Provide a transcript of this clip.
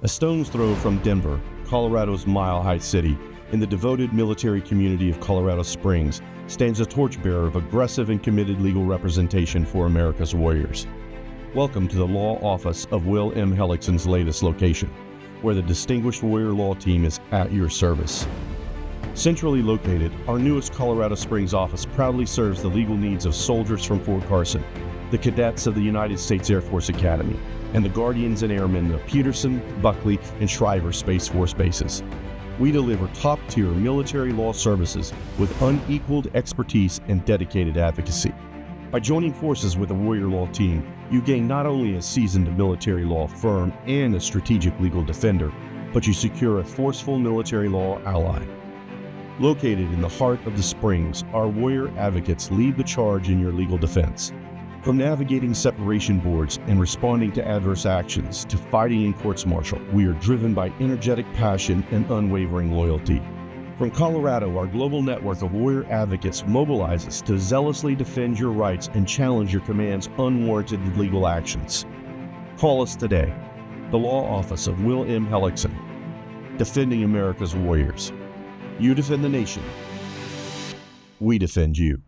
A stone's throw from Denver, Colorado's Mile High City, in the devoted military community of Colorado Springs, stands a torchbearer of aggressive and committed legal representation for America's warriors. Welcome to the law office of Will M. Helixon's latest location, where the distinguished warrior law team is at your service. Centrally located, our newest Colorado Springs office proudly serves the legal needs of soldiers from Fort Carson, the cadets of the United States Air Force Academy, and the guardians and airmen of Peterson, Buckley, and Shriver Space Force bases. We deliver top-tier military law services with unequaled expertise and dedicated advocacy. By joining forces with the Warrior Law team, you gain not only a seasoned military law firm and a strategic legal defender, but you secure a forceful military law ally. Located in the heart of the Springs, our warrior advocates lead the charge in your legal defense. From navigating separation boards and responding to adverse actions to fighting in courts-martial, we are driven by energetic passion and unwavering loyalty. From Colorado, our global network of warrior advocates mobilizes to zealously defend your rights and challenge your command's unwarranted legal actions. Call us today. The Law Office of Will M. Helixon, defending America's warriors. You defend the nation. We defend you.